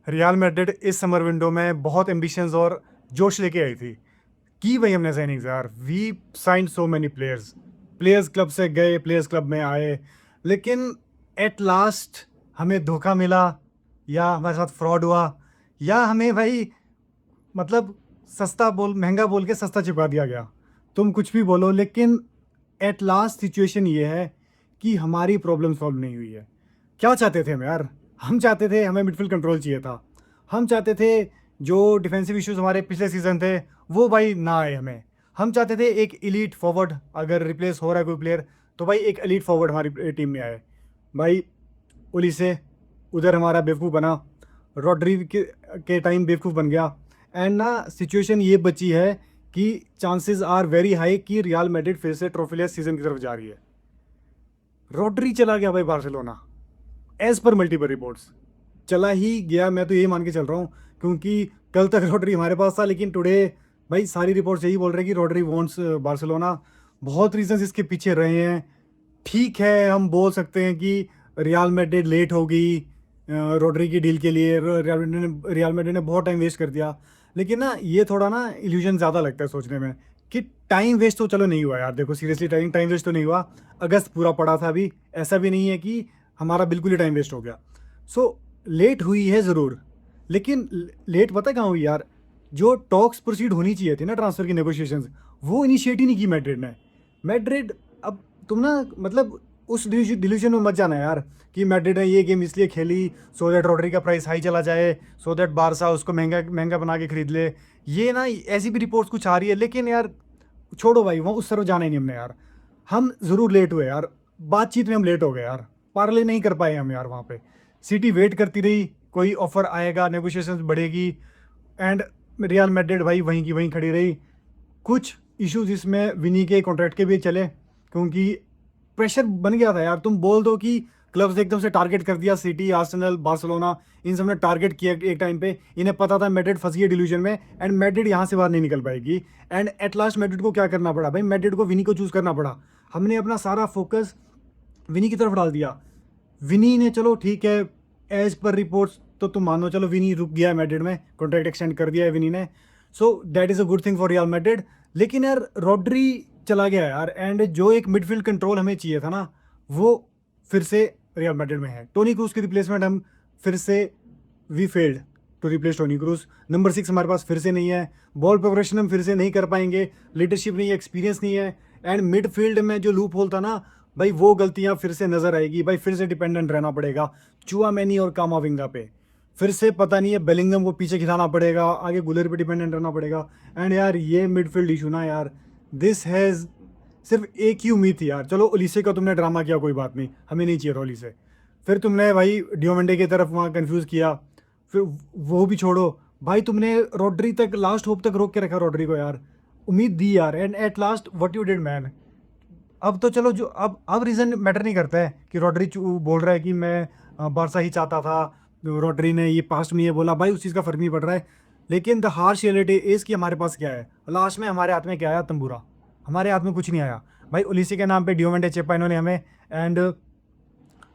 Real Madrid इस summer window में बहुत एम्बिशंस और जोश लेके आई थी। की वही हमने साइनिंग्स यार, we signed so many players. Players club से गए, प्लेयर्स क्लब में आए, लेकिन एट लास्ट हमें धोखा मिला, या हमारे साथ फ्रॉड हुआ, या हमें भाई मतलब सस्ता बोल महंगा बोल के सस्ता चिपका दिया गया। तुम कुछ भी बोलो, लेकिन एट लास्ट सिचुएशन ये है कि हमारी प्रॉब्लम सॉल्व नहीं हुई है। क्या चाहते थे हम यार? हम चाहते थे, हमें मिडफील्ड कंट्रोल चाहिए था। हम चाहते थे जो डिफेंसिव इश्यूज हमारे पिछले सीजन थे वो भाई ना आए हमें। हम चाहते थे एक इलीट फॉरवर्ड, अगर रिप्लेस हो रहा है कोई प्लेयर तो भाई एक एलीट फॉरवर्ड हमारी टीम में आए। भाई ओलिसे उधर हमारा बेवकूफ़ बना, रॉड्री के टाइम बेवकूफ़ बन गया। एंड ना सिचुएशन ये बची है कि चांसेस आर वेरी हाई कि रियल मैड्रिड फिर से ट्रॉफीलेस सीजन की तरफ जा रही है। रॉड्री चला गया भाई Barcelona, as per multiple reports चला ही गया। मैं तो यही मान के चल रहा हूँ, क्योंकि कल तक रॉड्री हमारे पास था, लेकिन टुडे भाई सारी रिपोर्ट्स यही बोल रहे हैं कि रॉड्री वांट्स बार्सिलोना। बहुत रीजंस इसके पीछे रहे हैं। ठीक है, हम बोल सकते हैं कि रियल मैड्रिड लेट हो गई रॉड्री की डील के लिए, रियल मैड्रिड ने बहुत टाइम वेस्ट कर दिया। लेकिन ना ये थोड़ा ना इल्यूजन ज़्यादा लगता है सोचने में कि टाइम वेस्ट तो चलो नहीं हुआ यार। देखो सीरियसली टाइम टाइम वेस्ट तो नहीं हुआ। अगस्त पूरा पड़ा था अभी, ऐसा भी नहीं है कि हमारा बिल्कुल ही टाइम वेस्ट हो गया। सो लेट हुई है ज़रूर, लेकिन लेट पता है कहाँ हुई यार? जो टॉक्स प्रोसीड होनी चाहिए थी ना, ट्रांसफ़र की नेगोशिएशंस, वो इनिशिएट ही नहीं की मैड्रिड ने। मैड्रिड अब तुम ना मतलब उस डिल्यूजन में मत जाना यार कि मैड्रिड ने ये गेम इसलिए खेली सो दैट रॉड्री का प्राइस हाई चला जाए, सो दैट बारसा उसको महंगा महंगा बना के खरीद ले। ये ना ऐसी भी रिपोर्ट्स कुछ आ रही है, लेकिन यार छोड़ो भाई, वो उस तरफ जाना ही नहीं हमने यार। हम ज़रूर लेट हुए यार, बातचीत में हम लेट हो गए यार, पार्ले नहीं कर पाए हम यार वहाँ पे। सिटी वेट करती रही, कोई ऑफर आएगा, नेगोशिएशंस बढ़ेगी, एंड रियल मैड्रिड भाई वहीं की वहीं खड़ी रही। कुछ इश्यूज इसमें विनी के कॉन्ट्रैक्ट के भी चले, क्योंकि प्रेशर बन गया था यार। तुम बोल दो कि क्लब्स एकदम से टारगेट कर दिया, सिटी, आर्सेनल, बार्सिलोना, इन सब ने टारगेट किया एक टाइम पे। इन्हें पता था मैड्रिड फंसी है डिल्यूजन में, एंड मैड्रिड यहाँ से बाहर नहीं निकल पाएगी। एंड एट लास्ट मैड्रिड को क्या करना पड़ा भाई? मैड्रिड को विनी को चूज़ करना पड़ा। हमने अपना सारा फोकस विनी की तरफ डाल दिया। विनी ने, चलो ठीक है, एज पर रिपोर्ट्स तो तुम मानो, चलो विनी रुक गया है मैड्रिड में, कॉन्ट्रैक्ट एक्सटेंड कर दिया है विनी ने, so that is a good thing for real Madrid. लेकिन यार रॉड्री चला गया यार, एंड जो एक मिडफील्ड कंट्रोल हमें चाहिए था ना, वो फिर से रियल मैड्रिड में है। टोनी क्रूज की रिप्लेसमेंट हम फिर से, we failed to replace Toni Kroos. Number 6 हमारे पास फिर से नहीं है, बॉल प्रोग्रेशन हम फिर से नहीं कर पाएंगे, लीडरशिप नहीं है, एक्सपीरियंस नहीं है। एंड मिडफील्ड में जो लूप होल था ना भाई, वो गलतियां फिर से नजर आएगी भाई। फिर से डिपेंडेंट रहना पड़ेगा चुआमेनी और कामाविंगा पे। फिर से पता नहीं है, बेलिंगम को पीछे खिलाना पड़ेगा, आगे गुलर पे डिपेंडेंट रहना पड़ेगा। एंड यार ये मिडफील्ड इशू ना यार, दिस हैज़, सिर्फ एक ही उम्मीद थी यार। चलो ओलिसे का तुमने ड्रामा किया, कोई बात नहीं, हमें नहीं चाहिए ओलिसे। फिर तुमने भाई डियोमेंडे की तरफ वहाँ कंफ्यूज किया, फिर वो भी छोड़ो भाई। तुमने रॉड्री तक, लास्ट होप तक रोक के रखा रॉड्री को यार, उम्मीद दी यार, and at last what you did man. अब तो चलो, जो अब रीज़न मैटर नहीं करता है कि रॉड्री बोल रहा है कि मैं बारसा ही चाहता था, रॉड्री ने ये पास्ट में ये बोला, भाई उस चीज़ का फ़र्क नहीं पड़ रहा है। लेकिन द हार्श रियलिटी इज़ कि हमारे पास क्या है लास्ट में? हमारे हाथ में क्या आया? तंबूरा। हमारे हाथ में कुछ नहीं आया भाई। ओलिसी के नाम पे डियोमेंडे चेपा इन्होंने हमें, एंड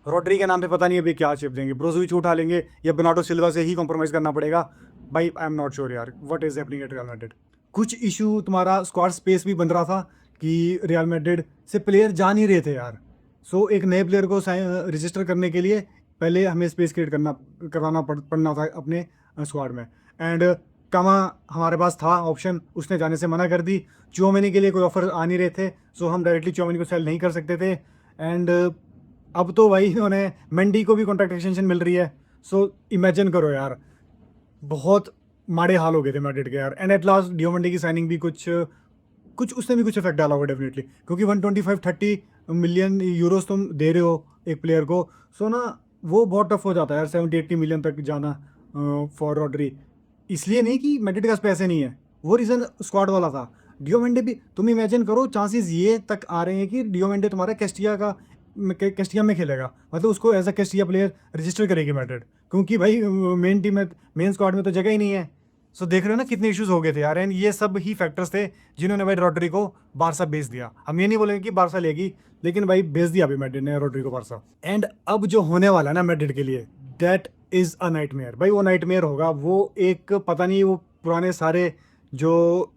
रॉड्री के नाम पे पता नहीं अभी क्या चिप देंगे, ब्रोजोविच उठा लेंगे या बेर्नार्डो सिल्वा से ही कॉम्प्रोमाइज़ करना पड़ेगा। भाई आई एम नॉट श्योर यार what is happening at real Madrid. कुछ इशू तुम्हारा स्क्वाड स्पेस भी बन रहा था कि रियल मैड्रिड से प्लेयर जा नहीं रहे थे यार। सो एक नए प्लेयर को रजिस्टर करने के लिए पहले हमें स्पेस क्रिएट करवाना पड़ना था अपने स्क्वाड में। एंड कामा हमारे पास था ऑप्शन, उसने जाने से मना कर दी। चुआमेनी के लिए कोई ऑफर आ नहीं रहे थे, सो हम डायरेक्टली चुआमेनी को सेल नहीं कर सकते थे। एंड अब तो भाई उन्होंने मेंडी को भी कॉन्ट्रैक्ट एक्सटेंशन मिल रही है। सो इमेजिन करो यार, बहुत माड़े हाल हो गए थे मैड्रिड के यार। एंड एट लास्ट डियोमेंडी की साइनिंग भी कुछ कुछ उसने भी कुछ इफेक्ट डाला होगा डेफिनेटली, क्योंकि 125-30 मिलियन यूरोस तुम दे रहे हो एक प्लेयर को। सो ना वो बहुत टफ हो जाता है यार, 70-80 मिलियन तक जाना फॉर रॉड्री। इसलिए नहीं कि मैड्रिड के पास पैसे नहीं है, वो रीज़न स्क्वाड वाला था। डियोमेंडे भी तुम इमेजिन करो, चांसेस ये तक आ रहे हैं कि डियोमेंडे तुम्हारा कैस्टिया में खेलेगा, मतलब उसको एज अ कैस्टिया प्लेयर रजिस्टर करेगी मैड्रिड, क्योंकि भाई मेन टीम में, मेन स्क्वाड में तो जगह ही नहीं है। सो देख रहे हो ना कितने इश्यूज हो गए थे यार, एंड ये सब ही फैक्टर्स थे जिन्होंने भाई रॉड्री को बारसा भेज दिया। हम ये नहीं बोलेंगे कि बारसा लेगी, लेकिन भाई भेज दिया अभी मैड्रिड ने रॉड्री को बारसा। एंड अब जो होने वाला है ना मैड्रिड के लिए, दैट इज़ अ नाइटमेयर। भाई वो नाइटमेयर होगा, वो एक पता नहीं वो पुराने सारे जो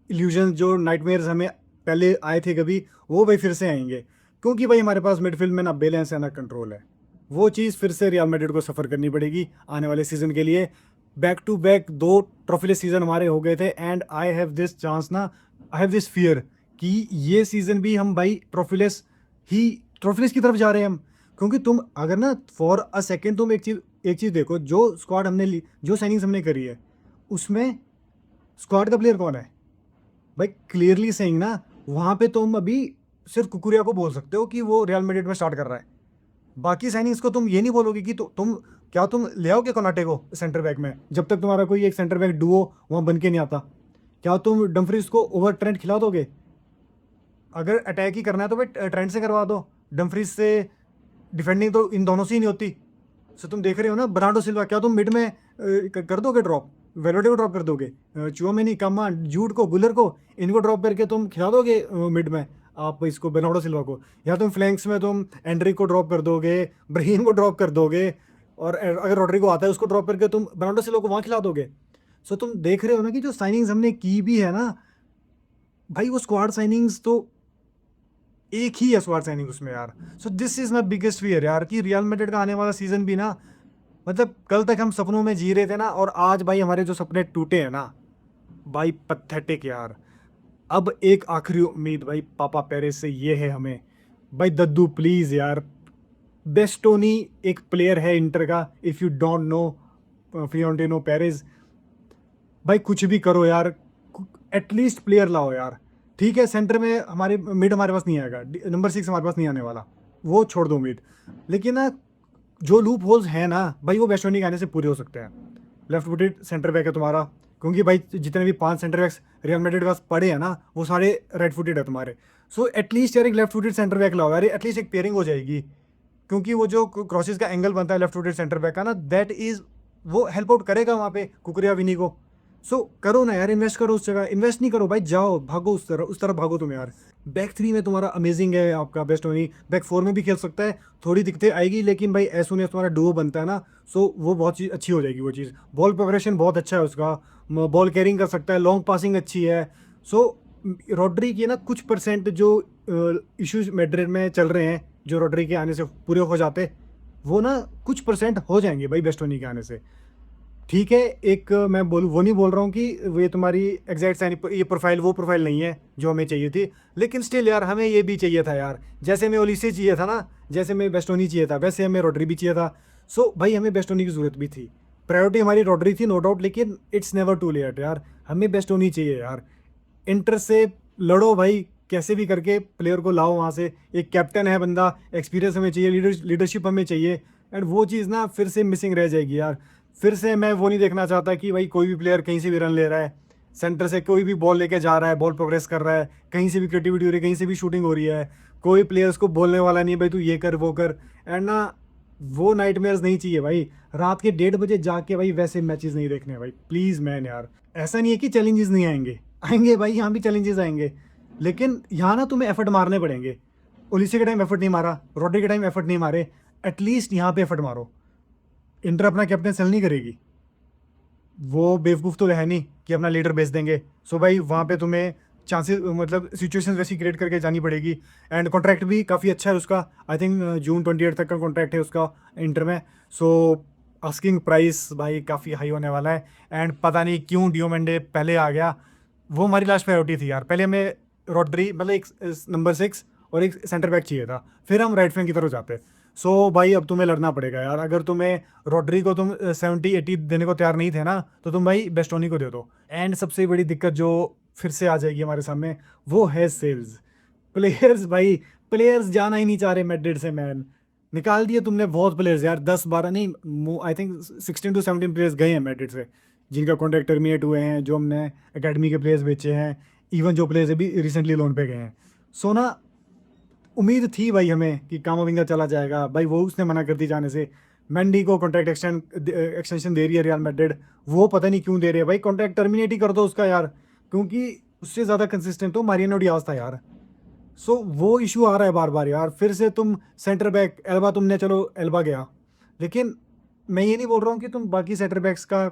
इल्यूजन जो नाइटमेयर्स हमें पहले आए थे कभी, वो भाई फिर से आएंगे। क्योंकि भाई हमारे पास मिडफील्ड में ना बैलेंस है ना कंट्रोल है। वो चीज़ फिर से रियल मैड्रिड को सफ़र करनी पड़ेगी आने वाले सीज़न के लिए। बैक टू बैक 2 ट्रॉफीलेस सीज़न हमारे हो गए थे, and I have this chance ना, आई हैव दिस फियर कि ये सीज़न भी हम भाई ट्रॉफीलेस की तरफ जा रहे हैं हम। क्योंकि तुम अगर ना फॉर अ सेकेंड तुम एक चीज़ देखो, जो स्क्वाड हमने ली, जो साइनिंग्स हमने करी है, उसमें स्क्वाड का प्लेयर कौन है भाई? क्लियरली सेइंग ना, वहाँ पे तुम अभी सिर्फ कुकुरिया को बोल सकते हो कि वो रियल मैड्रिड में स्टार्ट कर रहा है। बाकी साइनिंग्स को तुम ये नहीं बोलोगे कि तुम ले आओगे कोनाटे को सेंटर बैक में, जब तक तुम्हारा कोई एक सेंटर बैक डुओ वहाँ बन के नहीं आता। क्या तुम डम्फ्रीज को ओवर ट्रेंड खिला दोगे? अगर अटैक ही करना है तो भाई ट्रेंड से करवा दो, डम्फ्रीज से डिफेंडिंग तो इन दोनों से ही नहीं होती। सो तुम देख रहे हो ना बर्नार्डो सिल्वा, क्या तुम मिड में कर दोगे ड्रॉप? वेलोडे को ड्रॉप कर दोगे? चुआमेनी, कामा, जूड को, गुलर को, इनको ड्रॉप करके तुम खिला दोगे मिड में आप इसको बर्नार्डो सिल्वा को? या तुम फ्लैंक्स में तुम एंड्रिक को ड्रॉप कर दोगे, ब्राहीम को ड्रॉप कर दोगे, और अगर रॉड्रिगो आता है उसको ड्रॉप करके तुम बर्नार्डो सिल्वा को वहाँ खिला दोगे? सो तुम देख रहे हो ना कि जो साइनिंग्स हमने की भी है ना भाई, वो स्क्वाड साइनिंग्स तो एक ही है स्क्वाड साइनिंग उसमें यार। So this is my biggest fear यार, कि रियल मैड्रिड का आने वाला सीजन भी ना, मतलब कल तक हम सपनों में जी रहे थे ना, और आज भाई हमारे जो सपने टूटे हैं ना भाई, पथेटिक यार। अब एक आखिरी उम्मीद भाई पापा पेरेस से ये है हमें, भाई दद्दू प्लीज़ यार, बेस्टोनी एक प्लेयर है इंटर का, if you don't know Florentino Perez, भाई कुछ भी करो यार, एटलीस्ट प्लेयर लाओ यार। ठीक है, सेंटर में हमारे मिड हमारे पास नहीं आएगा, नंबर 6 हमारे पास नहीं आने वाला, वो छोड़ दो उम्मीद। लेकिन ना जो लूप होल्स हैं ना भाई, वो वेस्टोनी के आने से पूरे हो सकते हैं। लेफ्ट फुटेड सेंटर बैक है तुम्हारा, क्योंकि भाई जितने भी 5 सेंटर बैक्स रियल मैड्रिड के पास पड़े हैं ना, वो सारे राइट फुटेड है तुम्हारे। सो एटलीस्ट यार एक लेफ्ट फुटेड सेंटर बैक लाओ यार, एटलीस्ट एक पेयरिंग हो जाएगी। क्योंकि वो जो क्रॉसेस का एंगल बनता है लेफ्ट फुटेड सेंटर बैक का ना, दैट इज़, वो हेल्प आउट करेगा वहाँ पे कुकुरिया विनी को। सो करो ना यार, इन्वेस्ट करो उस जगह, इन्वेस्ट नहीं करो भाई, जाओ भागो उस तरफ भागो तुम यार। बैक 3 में तुम्हारा अमेजिंग है आपका बेस्टोनी, बैक 4 में भी खेल सकता है, थोड़ी दिक्कतें आएगी, लेकिन भाई एज सुन एज तुम्हारा डुओ बनता है ना, सो वो बहुत चीज़ अच्छी हो जाएगी। वो चीज़, बॉल प्रिपरेशन बहुत अच्छा है उसका, बॉल कैरिंग कर सकता है, लॉन्ग पासिंग अच्छी है। सो रॉड्री के ना कुछ परसेंट जो इश्यूज मैड्रिड में चल रहे हैं, जो रॉड्री के आने से पूरे हो जाते, वो ना कुछ परसेंट हो जाएंगे भाई बेस्टोनी के आने से। ठीक है, एक मैं बोलूँ, वो नहीं बोल रहा हूँ कि ये तुम्हारी एग्जैक्ट साइन, ये प्रोफाइल वो प्रोफाइल नहीं है जो हमें चाहिए थी, लेकिन स्टिल यार हमें ये भी चाहिए था यार। जैसे हमें ओलिसे चाहिए था ना, जैसे हमें बेस्टोनी चाहिए था, वैसे हमें रॉड्री भी चाहिए था। सो भाई हमें बेस्टोनी की ज़रूरत भी थी, प्रायोरिटी हमारी रॉड्री थी नो डाउट, लेकिन इट्स नेवर टू लेट यार, हमें बेस्टोनी चाहिए यार। इंटर से लड़ो भाई, कैसे भी करके प्लेयर को लाओ वहाँ से, एक कैप्टन है बंदा, एक्सपीरियंस हमें चाहिए, लीडरशिप हमें चाहिए, एंड वो चीज़ ना फिर से मिसिंग रह जाएगी यार। फिर से मैं वो नहीं देखना चाहता कि भाई कोई भी प्लेयर कहीं से भी रन ले रहा है, सेंटर से कोई भी बॉल लेके जा रहा है, बॉल प्रोग्रेस कर रहा है, कहीं से भी क्रिएटिविटी हो रही है, कहीं से भी शूटिंग हो रही है, कोई प्लेयर्स को बोलने वाला नहीं है भाई तू ये कर वो कर, एंड ना वो नाइटमेयर्स नहीं चाहिए भाई। रात के 1:30 बजे जाके भाई वैसे मैचेस नहीं देखने भाई, प्लीज़ मैन यार। ऐसा नहीं है कि चैलेंजेस नहीं आएंगे, आएंगे भाई, यहाँ भी चैलेंजेस आएंगे, लेकिन यहाँ ना तुम्हें एफर्ट मारने पड़ेंगे। ओलिसे के टाइम एफर्ट नहीं मारा, रॉड्री के टाइम एफर्ट नहीं मारे, एटलीस्ट यहाँ पे एफर्ट मारो। इंटर अपना कैप्टन सेल नहीं करेगी, वो बेवकूफ़ तो है नहीं कि अपना लीडर बेच देंगे। सो भाई वहाँ पे तुम्हें चांसेस, मतलब सिचुएशन वैसी क्रिएट करके जानी पड़ेगी। एंड कॉन्ट्रैक्ट भी काफ़ी अच्छा है उसका, आई थिंक जून 28 तक का कॉन्ट्रैक्ट है उसका इंटर में। सो आस्किंग प्राइस भाई काफ़ी हाई होने वाला है, एंड पता नहीं क्यों डियोमेंडे पहले आ गया, वो हमारी लास्ट प्रायोरिटी थी यार। पहले हमें रॉड्री, मतलब एक नंबर 6 और एक सेंटर बैक चाहिए था, फिर हम राइट विंग की तरफ जाते। सो भाई अब तुम्हें लड़ना पड़ेगा यार, अगर तुम्हें रॉड्री को तुम 70-80 देने को तैयार नहीं थे ना, तो तुम भाई बेस्टोनी को दे दो। एंड सबसे बड़ी दिक्कत जो फिर से आ जाएगी हमारे सामने, वो है सेल्स। प्लेयर्स भाई, प्लेयर्स जाना ही नहीं चाह रहे मैड्रिड से मैन, निकाल दिए तुमने बहुत प्लेयर्स यार, 10-12 नहीं, आई थिंक 16 to 17 प्लेयर्स गए हैं मैड्रिड से, जिनका कॉन्ट्रैक्ट टर्मिनेट हुए हैं, जो हमने एकेडमी के प्लेयर्स बेचे हैं, इवन जो प्लेयर्स अभी रिसेंटली लोन पे गए हैं। सो ना उम्मीद थी भाई हमें कि कामाविंगा चला जाएगा भाई, वो उसने मना कर दी जाने से। मेंडी को कॉन्ट्रैक्ट एक्सटेंशन दे रही है रियल मैड्रिड, वो पता नहीं क्यों दे रही है भाई, कॉन्ट्रैक्ट टर्मिनेट ही कर दो उसका यार, क्योंकि उससे ज़्यादा कंसिस्टेंट तो मारियानो डियाज था यार। सो वो इशू आ रहा है बार बार यार। फिर से तुम सेंटर बैक एल्बा, तुमने चलो एल्बा गया, लेकिन मैं ये नहीं बोल रहा हूँ कि तुम बाकी सेंटर बैक्स का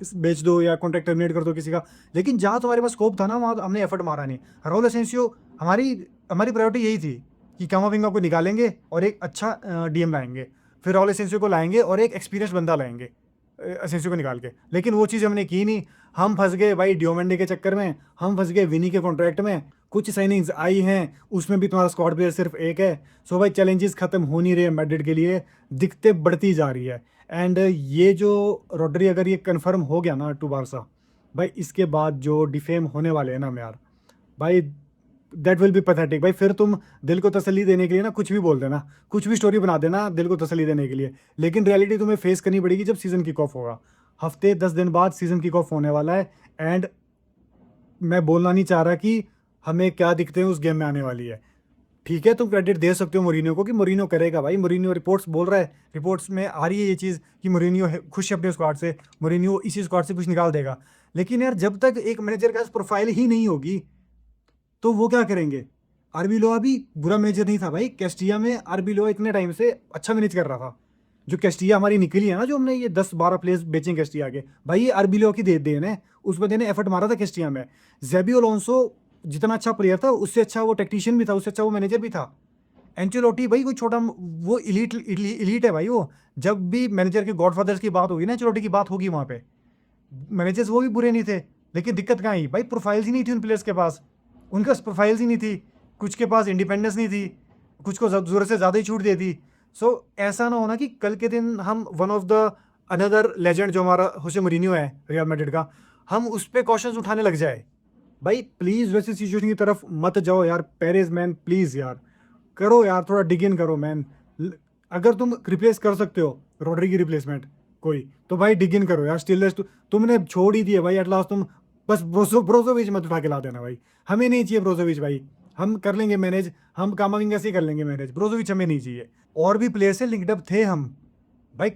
बेच दो या कॉन्ट्रैक्ट टर्मिनेट कर दो किसी का, लेकिन जहाँ तुम्हारे पास स्कोप था ना वहाँ तो हमने एफर्ट मारा नहीं। राहुल एसेंसियो, हमारी हमारी प्रायोरिटी यही थी कि कामाविंगा को निकालेंगे और एक अच्छा डीएम लाएंगे, फिर राहुल एसेंसियो को लाएंगे और एक एक्सपीरियंस बंदा लाएंगे एसेंसियो को निकाल के, लेकिन वो चीज़ हमने की नहीं। हम फंस गए भाई डियोमेंडे के चक्कर में, हम फंस गए विनी के कॉन्ट्रैक्ट में। कुछ साइनिंग्स आई हैं उसमें भी तुम्हारा स्क्वाड प्लेयर सिर्फ एक है। सो भाई चैलेंजेस खत्म हो नहीं रहे मैड्रिड के लिए, दिक्कतें बढ़ती जा रही है। एंड ये जो रोड्री अगर ये कंफर्म हो गया ना टू बारसा, भाई इसके बाद जो डिफेम होने वाले हैं ना यार, भाई दैट विल बी पैथेटिक। भाई फिर तुम दिल को तसल्ली देने के लिए ना कुछ भी बोल देना, कुछ भी स्टोरी बना देना दिल को तसल्ली देने के लिए, लेकिन रियलिटी तुम्हें फेस करनी पड़ेगी जब सीज़न किक ऑफ होगा। हफ्ते 10 दिन बाद सीज़न किक ऑफ होने वाला है। एंड मैं बोलना नहीं चाह रहा कि हमें क्या दिखते हैं उस गेम में आने वाली है। ठीक है तुम क्रेडिट दे सकते हो मोरिनियो को कि मोरिनियो करेगा, भाई मोरिनियो रिपोर्ट्स बोल रहा है, रिपोर्ट्स में आ रही है ये चीज़ कि मोरिनियो खुश है अपने स्क्वाड से, मोरिनियो इसी स्क्वाड से कुछ निकाल देगा। लेकिन यार जब तक एक मैनेजर के पास प्रोफाइल ही नहीं होगी तो वो क्या करेंगे। आर्बिलोआ भी बुरा मैनेजर नहीं था भाई, कैस्टिया में आर्बिलोआ इतने टाइम से अच्छा मैनेज कर रहा था। जो कैस्टिया हमारी निकली है ना, जो हमने ये 10-12 प्लेयर्स बेचें कैस्टिया के, भाई ये आर्बिलोआ की देन है। उस बंदे ने एफर्ट मारा था कैस्टिया में। जेबी अलोंसो जितना अच्छा प्लेयर था उससे अच्छा वो टेक्नीशियन भी था, उससे अच्छा वो मैनेजर भी था। एंचेलोटी भाई कोई छोटा, वो इलीट है भाई वो। जब भी मैनेजर के गॉडफादर्स की बात होगी ना, एंचेलोटी की बात होगी वहाँ पे। मैनेजर्स वो भी बुरे नहीं थे, लेकिन दिक्कत कहाँ आई भाई, प्रोफाइल्स ही नहीं थी उन प्लेयर्स के पास। उनके पास प्रोफाइल्स ही नहीं थी, कुछ के पास इंडिपेंडेंस नहीं थी, कुछ को ज़रूरत से ज़्यादा ही छूट दे दी। सो ऐसा ना होना कि कल के दिन हम one of the another legend जो हमारा होसे मोरिनियो है रियल मैड्रिड का, हम उस पर क्वेश्चंस उठाने लग जाए। भाई प्लीज़ वैसी सिचुएशन की तरफ मत जाओ यार, पेरेज मैन प्लीज़ यार करो यार, थोड़ा डिग इन करो मैन। अगर तुम रिप्लेस कर सकते हो रोड्री की रिप्लेसमेंट कोई, तो भाई डिग इन करो यार। स्टिल तुमने छोड़ ही दिया भाई एट लास्ट। तुम बस ब्रोजोविच मत उठा के ला देना भाई, हमें नहीं चाहिए ब्रोजोविच भाई, हम कर लेंगे मैनेज, हम कामाविंगा से ही कर लेंगे मैनेज, ब्रोजोविच हमें नहीं चाहिए। और भी प्लेयर से लिंक्ड अप थे हम भाई,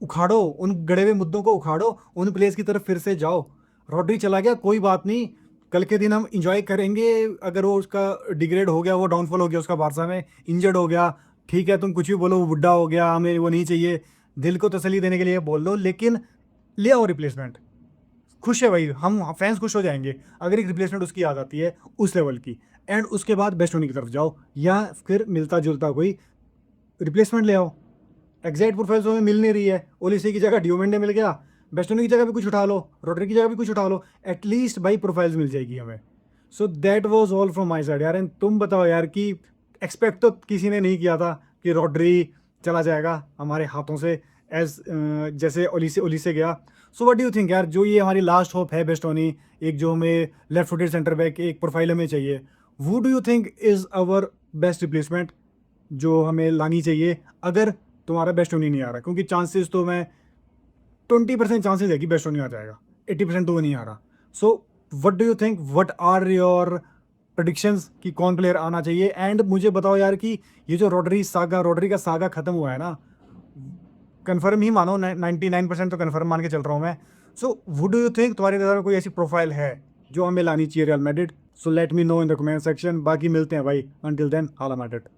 उखाड़ो उन गड़े हुए मुद्दों को, उखाड़ो उन प्लेयर्स की तरफ फिर से जाओ। रॉड्री चला गया कोई बात नहीं, कल के दिन हम इंजॉय करेंगे। अगर वो उसका डिग्रेड हो गया, वो डाउनफॉल हो गया उसका बारसा में, इंजर्ड हो गया, ठीक है तुम कुछ भी बोलो, वो बुढ़ा हो गया, हमें वो नहीं चाहिए, दिल को तसल्ली देने के लिए बोल दो, लेकिन ले आओ रिप्लेसमेंट। खुश है भाई, हम फैंस खुश हो जाएंगे अगर एक रिप्लेसमेंट उसकी आ जाती है उस लेवल की। एंड उसके बाद बेस्ट होने की तरफ जाओ, या फिर मिलता जुलता कोई रिप्लेसमेंट ले आओ। एग्जैक्ट प्रोफाइल्स हमें मिल नहीं रही है, ओलिसे की जगह डियोमेंडे मिल गया, बेस्टोनी की जगह भी कुछ उठा लो, रोड्री की जगह भी कुछ उठा लो, एटलीस्ट भाई प्रोफाइल्स मिल जाएगी हमें। So that was all from my side यार। एंड तुम बताओ यार कि एक्सपेक्ट तो किसी ने नहीं किया था कि रोड्री चला जाएगा हमारे हाथों से, एज जैसे ओलिसे गया। सो व्हाट डू यू थिंक यार, जो ये हमारी लास्ट होप है बेस्टोनी, एक जो हमें लेफ्ट फुटेड सेंटर बैक एक प्रोफाइल हमें चाहिए, वो do you think is our best replacement जो हमें लानी चाहिए अगर तुम्हारा बेस्टोनी नहीं आ रहा? क्योंकि चांसेस तो मैं 20% चांसेस है कि बेस्टोनी आ जाएगा, 80% तो वो नहीं आ रहा। So what do you think, what are your predictions कि कौन प्लेयर आना चाहिए? एंड मुझे बताओ यार कि ये जो रोड्री का सागा खत्म हुआ है ना, कन्फर्म ही मानो, 99% तो कन्फर्म मान के चल रहा हूँ मैं। So would do you think तुम्हारे नज़र में कोई ऐसी प्रोफाइल है जो हमें लानी चाहिए real Madrid? So let me know in the comment section. बाकी मिलते हैं भाई, अंटिल देन हाला मैड्रिड।